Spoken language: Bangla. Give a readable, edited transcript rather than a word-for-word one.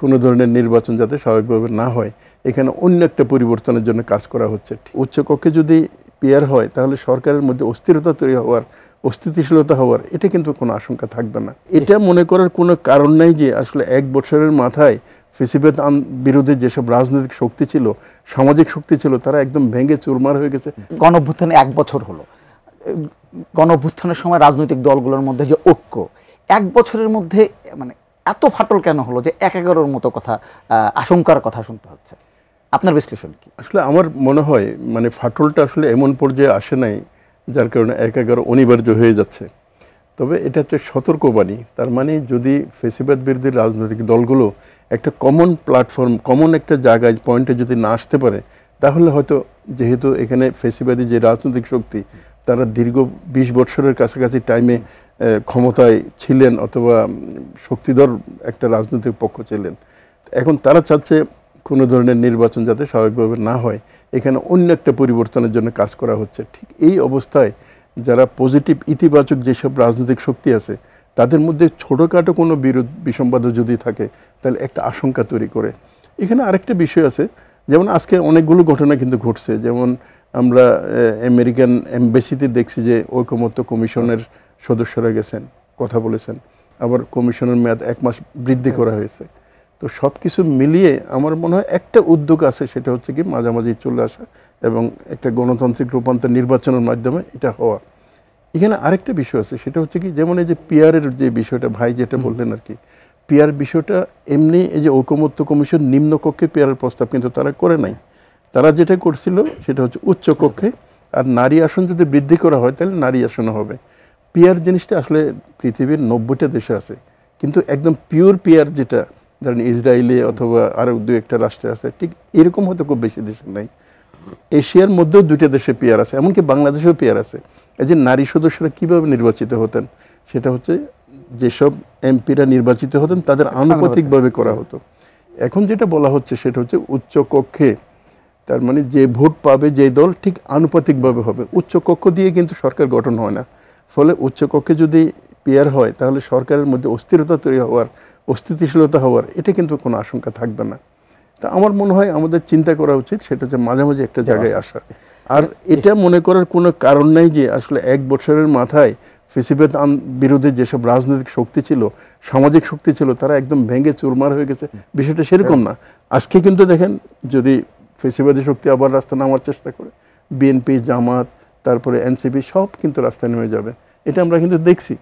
কোনো ধরনের নির্বাচন যাতে স্বাভাবিকভাবে না হয়, এখানে অন্য একটা পরিবর্তনের জন্য কাজ করা হচ্ছে। উচ্চকক্ষে যদি পিয়ার হয় তাহলে সরকারের মধ্যে অস্থিরতা তৈরি হওয়ার, অস্থিতিশীলতা হওয়ার এটা কিন্তু কোনো আশঙ্কা থাকবে না। এটা মনে করার কোনো কারণ নাই যে আসলে 1 বছরের মাথায় ফেসিবাদ বিরোধী যেসব রাজনৈতিক শক্তি ছিল, সামাজিক শক্তি ছিল, তারা একদম ভেঙে চুরমার হয়ে গেছে। গণঅভ্যুত্থানে 1 বছর হলো। গণঅভ্যুত্থানের সময় রাজনৈতিক দলগুলোর মধ্যে যে ঐক্য 1 বছরের মধ্যে মানে এত ফাটল কেন হলো যে 1-11 মতো কথা, আশঙ্কার কথা শুনতে হচ্ছে? আপনার বিশ্লেষণ কি? আসলে আমার মনে হয় মানে ফাটলটা আসলে এমন পর্যায়ে আসে নাই যার কারণে 1-11 অনিবার্য হয়ে যাচ্ছে। তবে এটা একটা সতর্কবাণী। তার মানে যদি ফেসিবাদ বিরোধী রাজনৈতিক দলগুলো একটা কমন প্ল্যাটফর্ম, কমন একটা জায়গায় পয়েন্টে যদি না আসতে পারে, তাহলে হয়তো যেহেতু এখানে ফেসিবাদী যে রাজনৈতিক শক্তি তারা দীর্ঘ 20 বছরের কাছাকাছি টাইমে ক্ষমতায় ছিলেন অথবা শক্তিধর একটা রাজনৈতিক পক্ষ ছিলেন, এখন তারা চাচ্ছে কোনো ধরনের নির্বাচন যাতে স্বাভাবিকভাবে না হয়, এখানে অন্য একটা পরিবর্তনের জন্য কাজ করা হচ্ছে। ঠিক এই অবস্থায় যারা পজিটিভ ইতিবাচক যেসব রাজনৈতিক শক্তি আছে তাদের মধ্যে ছোটোখাটো কোনো বিরোধ বিসম্বাদও যদি থাকে তাহলে একটা আশঙ্কা তৈরি করে। এখানে আরেকটা বিষয় আছে, যেমন আজকে অনেকগুলো ঘটনা কিন্তু ঘটছে। যেমন আমরা আমেরিকান এমবেসিতে দেখছি যে ঐকমত্য কমিশনের সদস্যরা গেছেন, কথা বলেছেন, আবার কমিশনের মেয়াদ 1 মাস বৃদ্ধি করা হয়েছে। তো সব কিছু মিলিয়ে আমার মনে হয় একটা উদ্যোগ আছে, সেটা হচ্ছে কি মাঝামাঝি চলে আসা এবং একটা গণতান্ত্রিক রূপান্তর নির্বাচনের মাধ্যমে এটা হওয়া। এখানে আরেকটা বিষয় আছে, সেটা হচ্ছে কি যেমন এই যে পিয়ারের যে বিষয়টা ভাই যেটা বললেন আর কি, পিয়ার বিষয়টা এমনি এই যে ঐকমত্য কমিশন নিম্নকক্ষে পিয়ারের প্রস্তাব কিন্তু তারা করে নাই। তারা যেটা করছিল সেটা হচ্ছে উচ্চকক্ষে, আর নারী আসন যদি বৃদ্ধি করা হয় তাহলে নারী আসন হবে। পিয়ার জিনিসটা আসলে পৃথিবীর 90টা দেশে আছে, কিন্তু একদম পিওর পিয়ার যেটা ধরেন ইসরায়েলে অথবা আরও 2-1টা রাষ্ট্রে আছে, ঠিক এরকম হয়তো খুব বেশি দেশে নাই। এশিয়ার মধ্যেও 2টা দেশে পিয়ার আছে, এমনকি বাংলাদেশেও পিয়ার আছে। এই যে নারী সদস্যরা কীভাবে নির্বাচিত হতেন, সেটা হচ্ছে যেসব এমপিরা নির্বাচিত হতেন তাদের আনুপাতিকভাবে করা হতো। এখন যেটা বলা হচ্ছে সেটা হচ্ছে উচ্চকক্ষে, তার মানে যে ভোট পাবে যে দল ঠিক আনুপাতিকভাবে হবে। উচ্চকক্ষ দিয়ে কিন্তু সরকার গঠন হয় না, ফলে উচ্চকক্ষে যদি পিয়ার হয় তাহলে সরকারের মধ্যে অস্থিরতা তৈরি হওয়ার, অস্থিতিশীলতা হওয়ার এটা কিন্তু কোনো আশঙ্কা থাকবে না। তা আমার মনে হয় আমাদের চিন্তা করা উচিত সেটা হচ্ছে মাঝামাঝি একটা জায়গায় আসা। আর এটা মনে করার কোনো কারণ নাই যে আসলে 1 বছরের মাথায় ফেসিবাদ বিরোধী যেসব রাজনৈতিক শক্তি ছিল, সামাজিক শক্তি ছিল, তারা একদম ভেঙে চুরমার হয়ে গেছে, বিষয়টা সেরকম না। আজকে কিন্তু দেখেন যদি ফেসিবাদী শক্তি আবার রাস্তা নামার চেষ্টা করে, বিএনপি, জামাত, তারপরে এনসিপি সব কিন্তু রাস্তায় নেমে যাবে, এটা আমরা কিন্তু দেখছি।